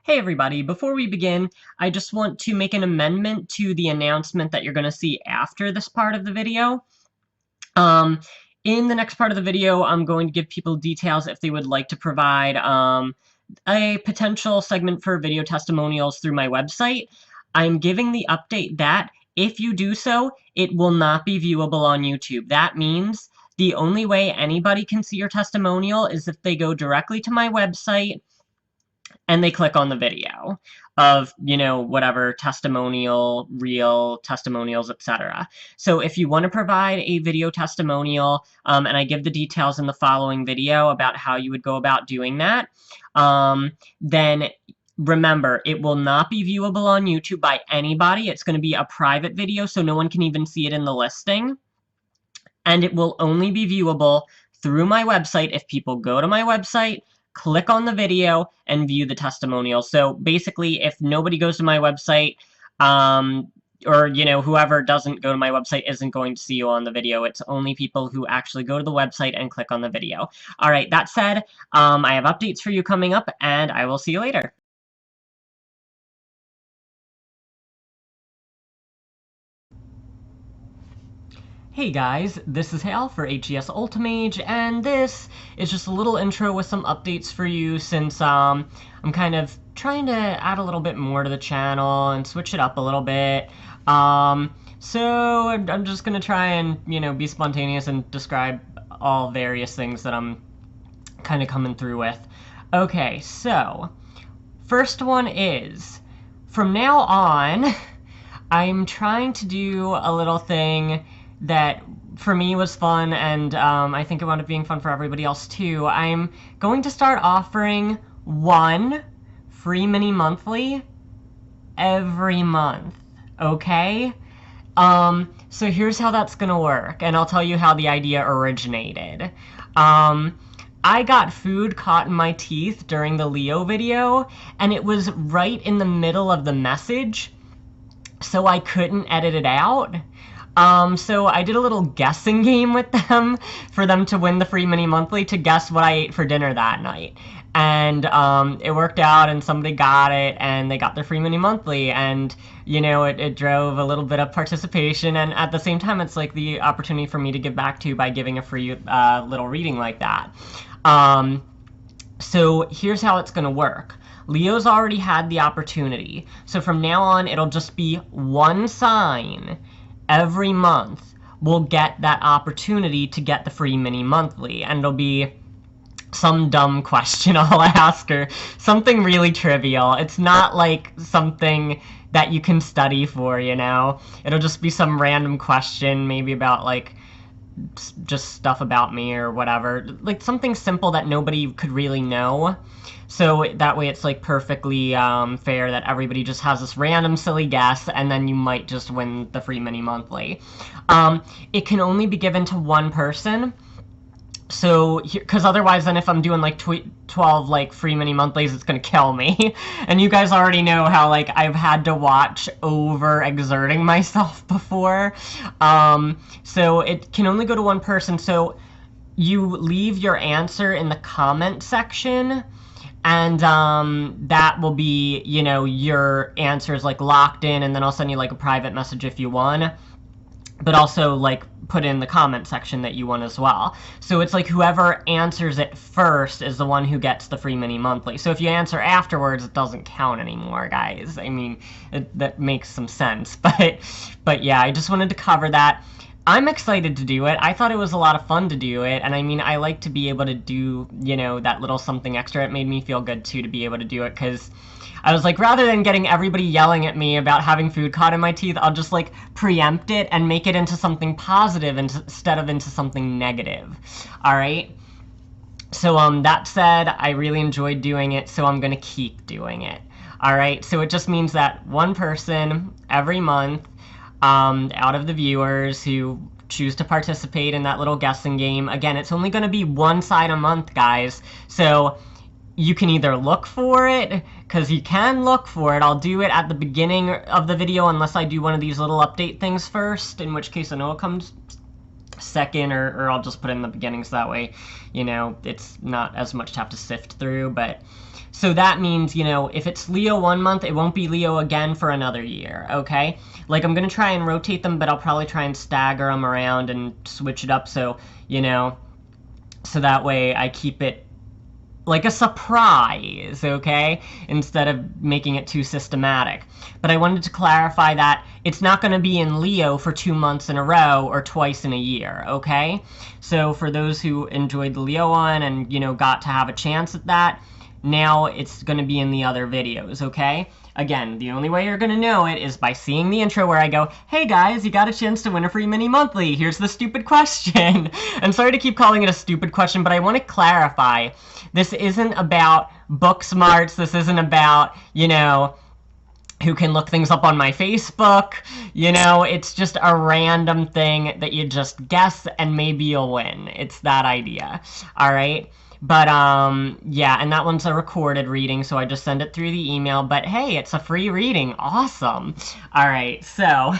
Hey everybody, before we begin, I just want to make an amendment to the announcement that you're going to see after this part of the video. Um, in the next part of the video, I'm going to give people details if they would like to provide a potential segment for video testimonials through my website. I'm giving the update that if you do so, it will not be viewable on YouTube. That means the only way anybody can see your testimonial is if they go directly to my website and they click on the video of, whatever testimonial, reel, testimonials, etc. So if you want to provide a video testimonial, and I give the details in the following video about how you would go about doing that, then remember, it will not be viewable on YouTube by anybody. It's going to be a private video, so no one can even see it in the listing. And it will only be viewable through my website if people go to my website, click on the video, and view the testimonial. So basically, if nobody goes to my website, or, whoever doesn't go to my website isn't going to see you on the video. It's only people who actually go to the website and click on the video. All right, that said, I have updates for you coming up, and I will see you later. Hey guys, this is Hale for HES Ultimage, and this is just a little intro with some updates for you since I'm kind of trying to add a little bit more to the channel and switch it up a little bit. So I'm just gonna try and, be spontaneous and describe all various things that I'm kind of coming through with. Okay, so first one is, from now on, I'm trying to do a little thing that for me was fun, and I think it wound up being fun for everybody else too. I'm going to start offering one free mini monthly every month, okay? So here's how that's gonna work, and I'll tell you how the idea originated. I got food caught in my teeth during the Leo video, and it was right in the middle of the message, so I couldn't edit it out. So I did a little guessing game with them for them to win the free mini monthly to guess what I ate for dinner that night. And it worked out, and somebody got it, and they got their free mini monthly, and it drove a little bit of participation, and at the same time it's like the opportunity for me to give back to by giving a free little reading like that. So here's how it's gonna work. Leo's already had the opportunity, so from now on it'll just be one sign every month will get that opportunity to get the free mini monthly, and it'll be some dumb question I'll ask her, something really trivial. It's not like something that you can study for, It'll just be some random question, maybe about like just stuff about me or whatever, like something simple that nobody could really know. So that way it's like perfectly fair that everybody just has this random silly guess, and then you might just win the free mini monthly. It can only be given to one person. So, because otherwise then if I'm doing like 12 like free mini monthlies, it's gonna kill me. And you guys already know how like I've had to watch over exerting myself before. So it can only go to one person. So you leave your answer in the comment section, and that will be, your answer is like locked in, and then I'll send you like a private message if you won. But also like put in the comment section that you won as well. So it's like whoever answers it first is the one who gets the free mini monthly. So if you answer afterwards, it doesn't count anymore, guys. I mean, that makes some sense. But yeah, I just wanted to cover that. I'm excited to do it. I thought it was a lot of fun to do it, and I mean, I like to be able to do, that little something extra. It made me feel good, too, to be able to do it, because I was like, rather than getting everybody yelling at me about having food caught in my teeth, I'll just, like, preempt it and make it into something positive instead of into something negative. All right? So, that said, I really enjoyed doing it, so I'm going to keep doing it. All right? So it just means that one person every month out of the viewers who choose to participate in that little guessing game. Again, it's only going to be one side a month, guys. So you can either look for it, because you can look for it. I'll do it at the beginning of the video unless I do one of these little update things first, in which case I know it comes second, or I'll just put it in the beginning so that way, it's not as much to have to sift through. But So that means, you know, if it's Leo 1 month, it won't be Leo again for another year, okay? Like, I'm going to try and rotate them, but I'll probably try and stagger them around and switch it up so, you know, so that way I keep it like a surprise, okay? Instead of making it too systematic. But I wanted to clarify that it's not going to be in Leo for 2 months in a row or twice in a year, okay? So for those who enjoyed the Leo one and, you know, got to have a chance at that, now it's going to be in the other videos, okay? Again, the only way you're going to know it is by seeing the intro where I go, hey guys, you got a chance to win a free mini monthly. Here's the stupid question. I'm sorry to keep calling it a stupid question, but I want to clarify. This isn't about book smarts. This isn't about, you know, who can look things up on my Facebook. You know, it's just a random thing that you just guess and maybe you'll win. It's that idea. All right? But, yeah, and that one's a recorded reading, so I just send it through the email. But, hey, it's a free reading. Awesome. All right, so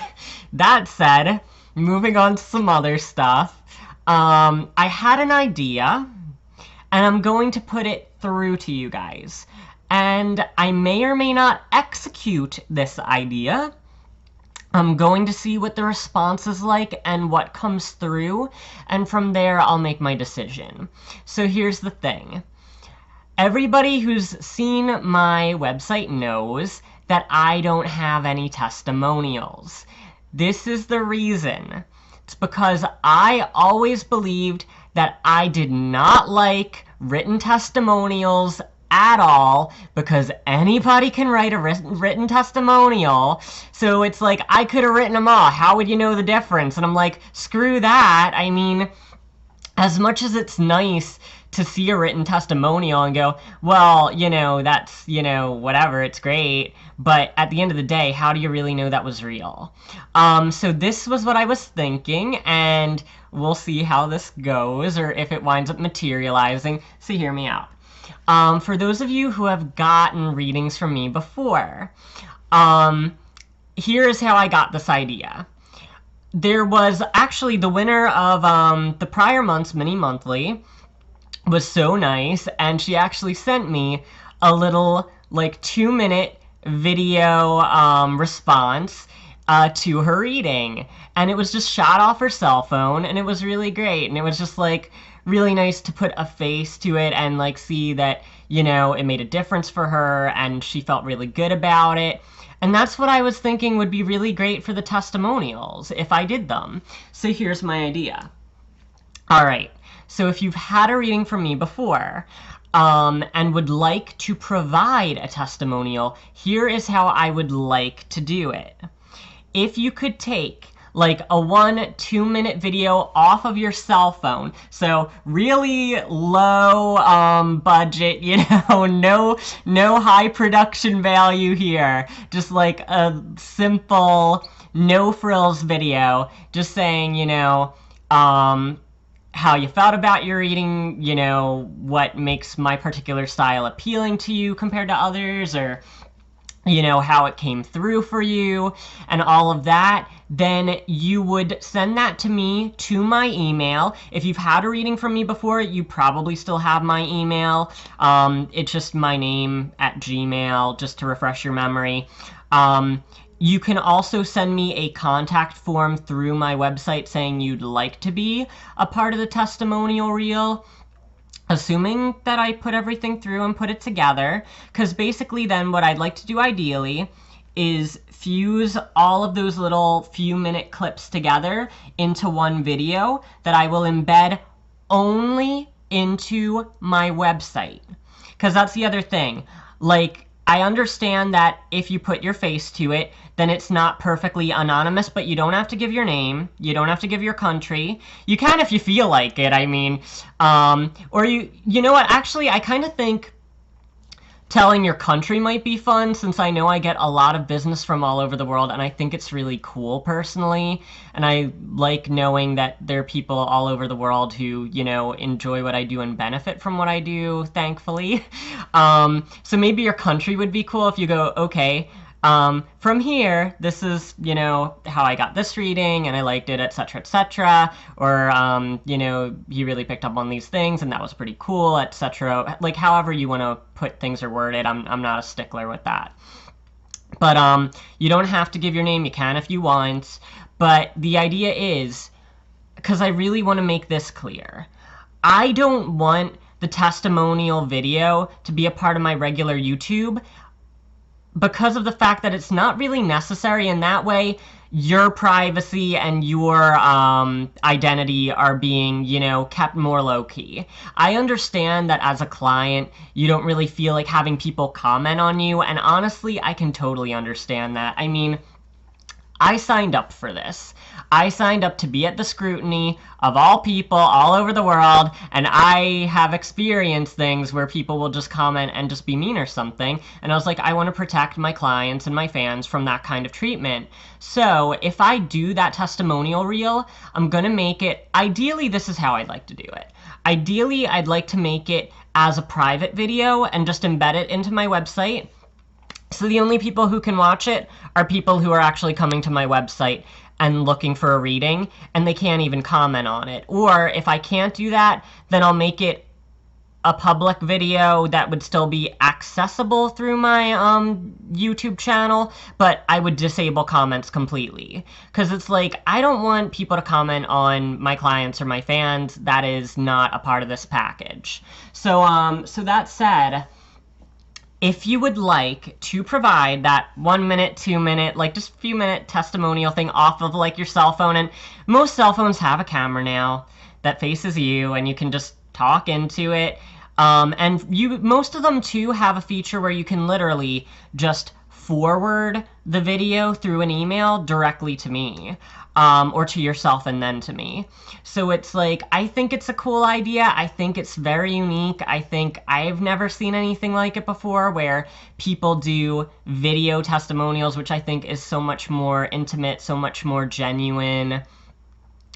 that said, moving on to some other stuff. I had an idea, and I'm going to put it through to you guys. And I may or may not execute this idea. I'm going to see what the response is like and what comes through, and from there I'll make my decision. So here's the thing. Everybody who's seen my website knows that I don't have any testimonials. This is the reason. It's because I always believed that I did not like written testimonials at all, because anybody can write a written testimonial. So it's like, I could have written them all. How would you know the difference? And I'm like, screw that. I mean, as much as it's nice to see a written testimonial and go, well, you know, that's, you know, whatever, it's great. But at the end of the day, how do you really know that was real? So this was what I was thinking, and we'll see how this goes, or if it winds up materializing. So hear me out. For those of you who have gotten readings from me before, here's how I got this idea. There was actually the winner of the prior month's mini monthly was so nice, and she actually sent me a little like 2-minute video response to her reading, and it was just shot off her cell phone, and it was really great, and it was just like really nice to put a face to it and like see that, you know, it made a difference for her and she felt really good about it. And that's what I was thinking would be really great for the testimonials if I did them. So here's my idea. All right, so if you've had a reading from me before and would like to provide a testimonial, here is how I would like to do it. If you could take like a 1-2 minute video off of your cell phone. So really low budget, you know, no high production value here. Just like a simple, no frills video, just saying, you know, how you felt about your reading, you know, what makes my particular style appealing to you compared to others, or, you know, how it came through for you, and all of that. Then you would send that to me to my email. If you've had a reading from me before, you probably still have my email. It's just my name at Gmail, just to refresh your memory. You can also send me a contact form through my website saying you'd like to be a part of the testimonial reel, assuming that I put everything through and put it together, because basically then what I'd like to do ideally is fuse all of those little few-minute clips together into one video that I will embed only into my website. Because that's the other thing. Like, I understand that if you put your face to it, then it's not perfectly anonymous, but you don't have to give your name. You don't have to give your country. You can if you feel like it, I mean. Or you know what, actually, I kind of think telling your country might be fun, since I know I get a lot of business from all over the world, and I think it's really cool personally. And I like knowing that there are people all over the world who, you know, enjoy what I do and benefit from what I do, thankfully. So maybe your country would be cool if you go, okay, From here, this is, how I got this reading and I liked it, etc., etc. Or, he really picked up on these things and that was pretty cool, etc. Like, however you want to put things or word it, I'm not a stickler with that. But you don't have to give your name. You can if you want. But the idea is, because I really want to make this clear, I don't want the testimonial video to be a part of my regular YouTube because of the fact that it's not really necessary. In that way, your privacy and your identity are being, kept more low-key. I understand that as a client, you don't really feel like having people comment on you, and honestly, I can totally understand that. I mean, I signed up for this. I signed up to be at the scrutiny of all people all over the world, and I have experienced things where people will just comment and just be mean or something, and I was like, I want to protect my clients and my fans from that kind of treatment. So if I do that testimonial reel, I'm going to make it, ideally this is how I'd like to do it. Ideally, I'd like to make it as a private video and just embed it into my website. So the only people who can watch it are people who are actually coming to my website and looking for a reading, and they can't even comment on it. Or if I can't do that, then I'll make it a public video that would still be accessible through my YouTube channel, but I would disable comments completely. Because it's like, I don't want people to comment on my clients or my fans. That is not a part of this package. So, so that said, if you would like to provide that 1 minute, 2 minute, like just a few minute testimonial thing off of like your cell phone, and most cell phones have a camera now that faces you and you can just talk into it. And most of them too have a feature where you can literally just forward the video through an email directly to me. Or to yourself and then to me. So it's like, I think it's a cool idea. I think it's very unique. I think I've never seen anything like it before where people do video testimonials, which I think is so much more intimate, so much more genuine,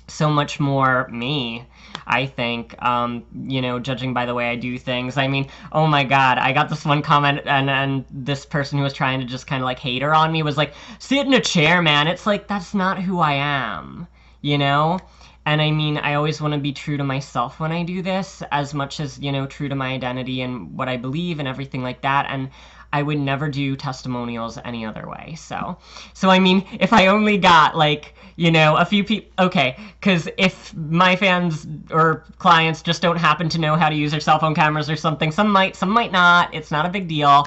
so much more me, I think, judging by the way I do things. I mean, oh my god, I got this one comment, and this person who was trying to just kind of like hater on me was like, sit in a chair, man. It's like, that's not who I am, And I mean, I always want to be true to myself when I do this, as much as, true to my identity and what I believe and everything like that. And I would never do testimonials any other way. So I mean, if I only got like, a few people, okay, because if my fans or clients just don't happen to know how to use their cell phone cameras or something, some might not, it's not a big deal,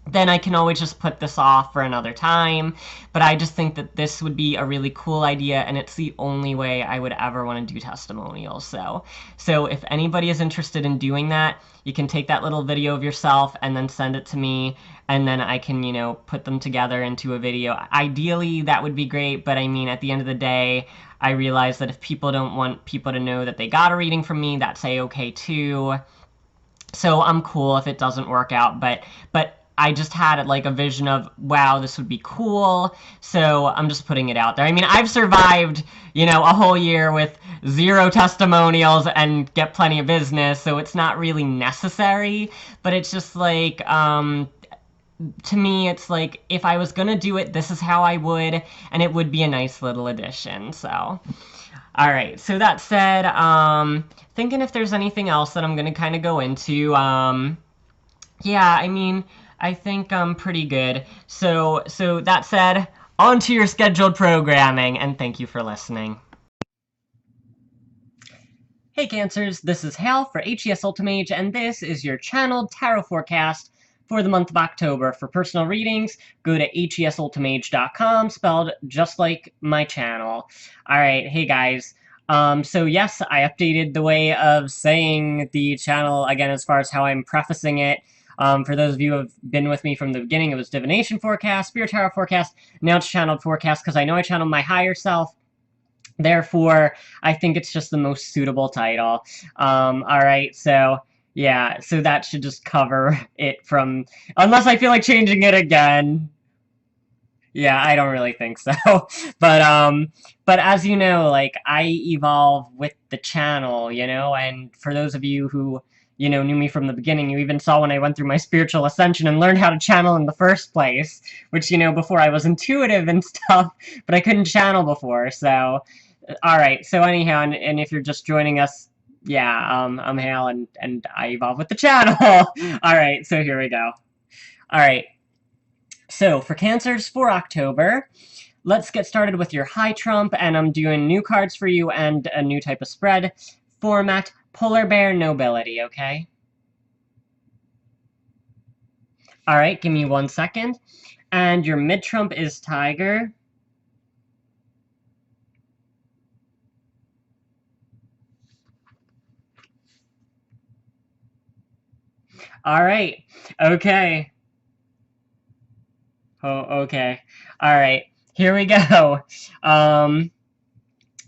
then I can always just put this off for another time. But I just think that this would be a really cool idea, and it's the only way I would ever want to do testimonials. So if anybody is interested in doing that, you can take that little video of yourself and then send it to me, and then I can, put them together into a video. Ideally, that would be great, but I mean, at the end of the day, I realize that if people don't want people to know that they got a reading from me, that's a-okay too. So I'm cool if it doesn't work out, but I just had like a vision of, wow, this would be cool, so I'm just putting it out there. I mean, I've survived, a whole year with 0 testimonials and get plenty of business, so it's not really necessary, but it's just like, to me, it's like, if I was gonna do it, this is how I would, and it would be a nice little addition, so. Alright, so that said, thinking if there's anything else that I'm gonna kind of go into, yeah, I mean, I think I'm pretty good. So that said, on to your scheduled programming, and thank you for listening. Hey Cancers, this is Hal for HES Ultimage, and this is your channeled tarot forecast for the month of October. For personal readings, go to hesultimage.com, spelled just like my channel. Alright, hey guys. So yes, I updated the way of saying the channel again as far as how I'm prefacing it. For those of you who have been with me from the beginning, it was Divination Forecast, Spirit Tarot Forecast, now it's Channeled Forecast, because I know I channeled my higher self. Therefore, I think it's just the most suitable title. Alright, so yeah, so that should just cover it from... Unless I feel like changing it again. Yeah, I don't really think so. But as you know, like, I evolve with the channel, and for those of you who, knew me from the beginning. You even saw when I went through my spiritual ascension and learned how to channel in the first place, which, before I was intuitive and stuff, but I couldn't channel before, so... Alright, so anyhow, and if you're just joining us, yeah, I'm Hale, and I evolve with the channel! Alright, so here we go. Alright, so for Cancers for October, let's get started with your high trump, and I'm doing new cards for you and a new type of spread format. Polar Bear Nobility, okay? Alright, give me 1 second. And your mid trump is Tiger. Alright, okay. Oh, okay. Alright, here we go.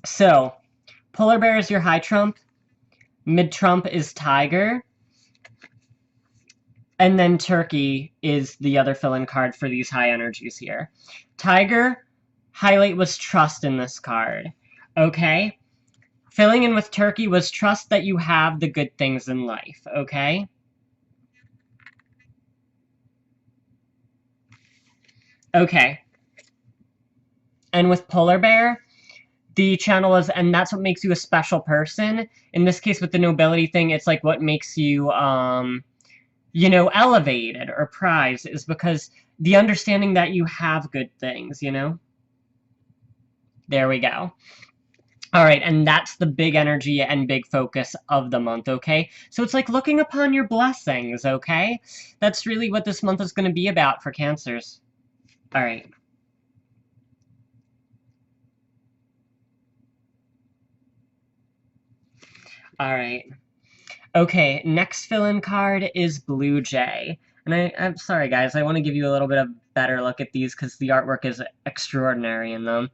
So, Polar Bear is your high trump. Mid trump is Tiger. And then Turkey is the other fill-in card for these high energies here. Tiger, highlight was trust in this card. Okay? Filling in with Turkey was trust that you have the good things in life. Okay? Okay. And with Polar Bear, the channel is, and that's what makes you a special person. In this case, with the nobility thing, it's like what makes you, elevated or prized is because the understanding that you have good things, There we go. All right, and that's the big energy and big focus of the month, okay? So it's like looking upon your blessings, okay? That's really what this month is going to be about for Cancers. All right. All right. Okay, next fill-in card is Blue Jay. And I'm sorry, guys. I want to give you a little bit of better look at these because the artwork is extraordinary in them.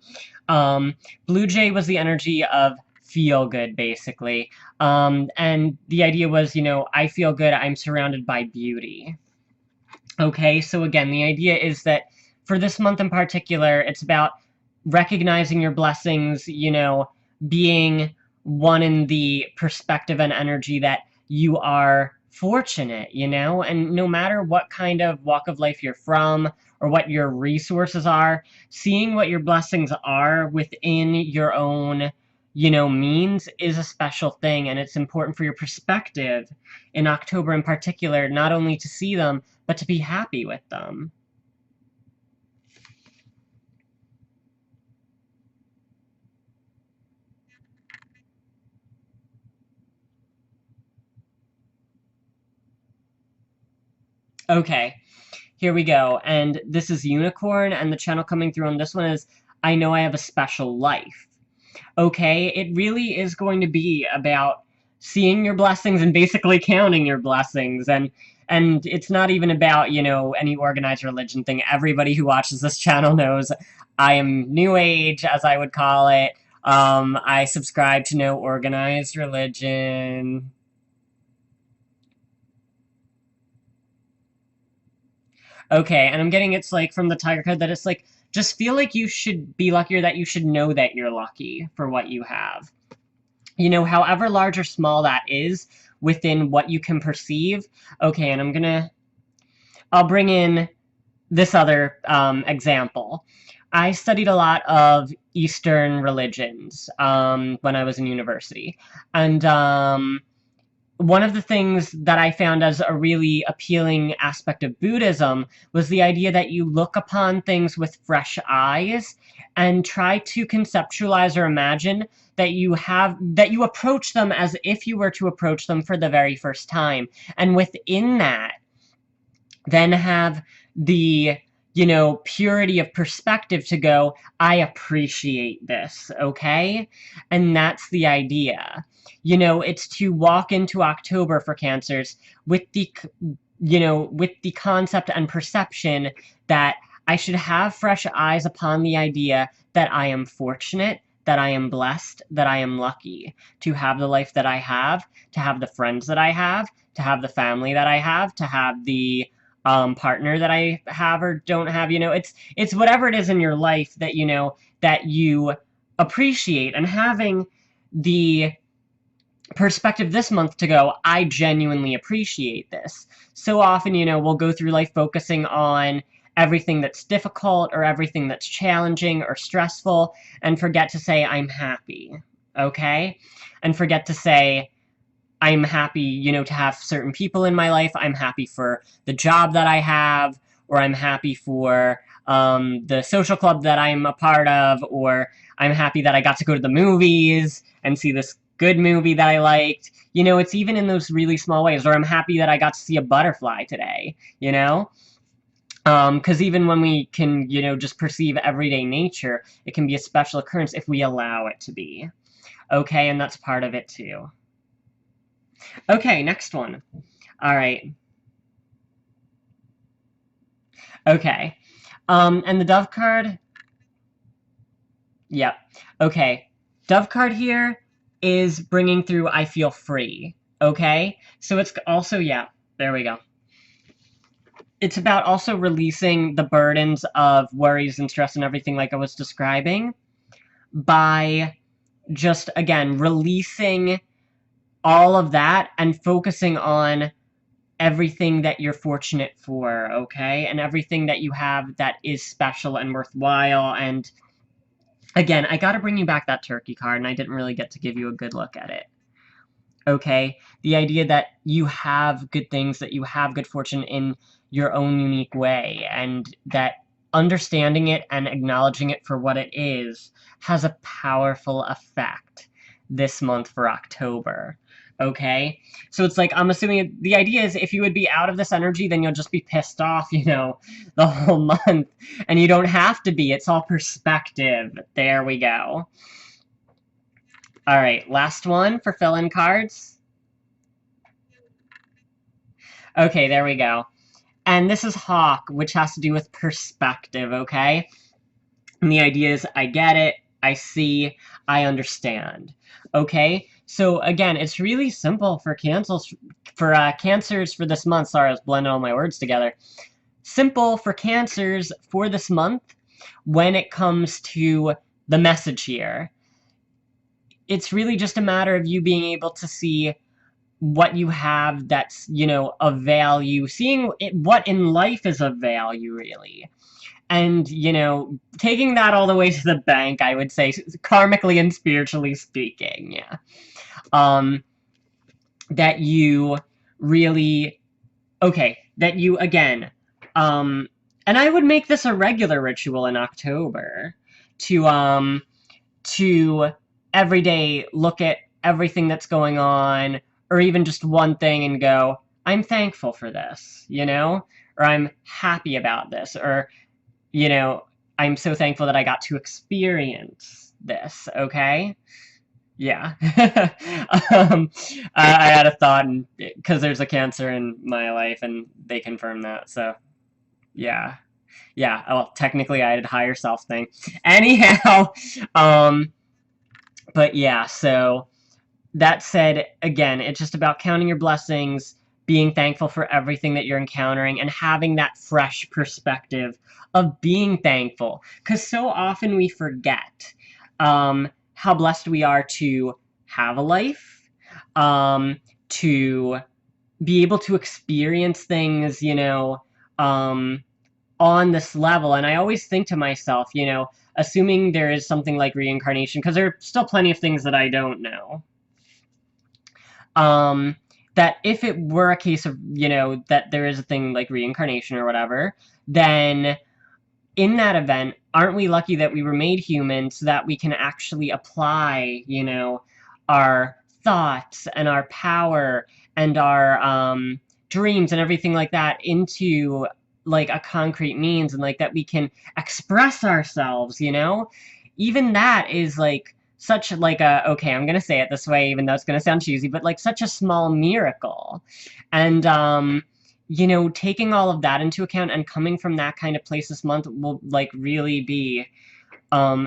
Blue Jay was the energy of feel good, basically. And the idea was, I feel good. I'm surrounded by beauty. Okay, so again, the idea is that for this month in particular, it's about recognizing your blessings, being one in the perspective and energy that you are fortunate, and no matter what kind of walk of life you're from or what your resources are, seeing what your blessings are within your own, means is a special thing, and it's important for your perspective in October in particular, not only to see them, but to be happy with them. Okay, here we go. And this is Unicorn, and the channel coming through on this one is I Know I Have a Special Life. Okay, it really is going to be about seeing your blessings and basically counting your blessings. And it's not even about, any organized religion thing. Everybody who watches this channel knows I am New Age, as I would call it. I subscribe to no organized religion. Okay, and I'm getting it's like from the Tiger card that it's like, just feel like you should be lucky or that you should know that you're lucky for what you have. However large or small that is within what you can perceive. Okay, and I'll bring in this other example. I studied a lot of Eastern religions when I was in university. And one of the things that I found as a really appealing aspect of Buddhism was the idea that you look upon things with fresh eyes and try to conceptualize or imagine that you approach them as if you were to approach them for the very first time. And within that, then have the purity of perspective to go, I appreciate this, okay? And that's the idea. It's to walk into October for Cancers with the concept and perception that I should have fresh eyes upon the idea that I am fortunate, that I am blessed, that I am lucky to have the life that I have, to have the friends that I have, to have the family that I have, to have the partner that I have or don't have. It's whatever it is in your life that that you appreciate, and having the perspective this month to go, I genuinely appreciate this. So often, we'll go through life focusing on everything that's difficult or everything that's challenging or stressful and forget to say, I'm happy, okay? And forget to say, I'm happy, to have certain people in my life. I'm happy for the job that I have, or I'm happy for the social club that I'm a part of, or I'm happy that I got to go to the movies and see this good movie that I liked. It's even in those really small ways. Or I'm happy that I got to see a butterfly today, Because even when we can, just perceive everyday nature, it can be a special occurrence if we allow it to be. Okay, and that's part of it too. Okay, next one. All right. Okay. And the dove card, yep. Okay. Dove card here is bringing through I feel free. Okay? So it's also, yeah, there we go. It's about also releasing the burdens of worries and stress and everything like I was describing by just, again, releasing all of that and focusing on everything that you're fortunate for, okay? And everything that you have that is special and worthwhile. And again, I gotta bring you back that turkey card, and I didn't really get to give you a good look at it. Okay? The idea that you have good things, that you have good fortune in your own unique way, and that understanding it and acknowledging it for what it is has a powerful effect this month for October. Okay? So it's like, I'm assuming the idea is if you would be out of this energy, then you'll just be pissed off, the whole month. And you don't have to be. It's all perspective. There we go. All right, last one for fill-in cards. Okay, there we go. And this is Hawk, which has to do with perspective, okay? And the idea is I get it, I see, I understand. Okay? So again, it's really simple for cancers for this month. Sorry, I was blending all my words together. Simple for cancers for this month when it comes to the message here. It's really just a matter of you being able to see what you have that's, of value, seeing what in life is of value, really. And, taking that all the way to the bank, I would say, karmically and spiritually speaking, yeah. That you really, okay, that you, again, and I would make this a regular ritual in October, to every day look at everything that's going on, or even just one thing and go, I'm thankful for this, or I'm happy about this, or, I'm so thankful that I got to experience this, okay? Yeah. I had a thought, because there's a cancer in my life, and they confirmed that, so, yeah. Yeah, well, technically I had a higher self thing. Anyhow, but yeah, so that said, again, it's just about counting your blessings, being thankful for everything that you're encountering, and having that fresh perspective of being thankful. Because so often we forget how blessed we are to have a life, to be able to experience things, on this level. And I always think to myself, assuming there is something like reincarnation, because there are still plenty of things that I don't know. That if it were a case of, that there is a thing like reincarnation or whatever, then in that event, aren't we lucky that we were made human so that we can actually apply, our thoughts and our power and our dreams and everything like that into like a concrete means, and like that we can express ourselves, even that is like such like a, okay, I'm gonna say it this way even though it's gonna sound cheesy, but like such a small miracle. And taking all of that into account and coming from that kind of place this month will like really be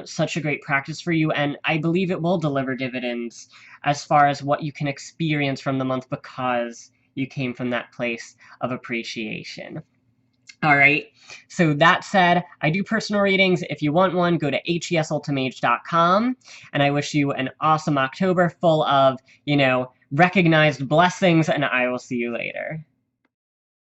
such a great practice for you, and I believe it will deliver dividends as far as what you can experience from the month because you came from that place of appreciation. All right. So that said, I do personal readings. If you want one, go to hesultimage.com. And I wish you an awesome October full of, recognized blessings, and I will see you later.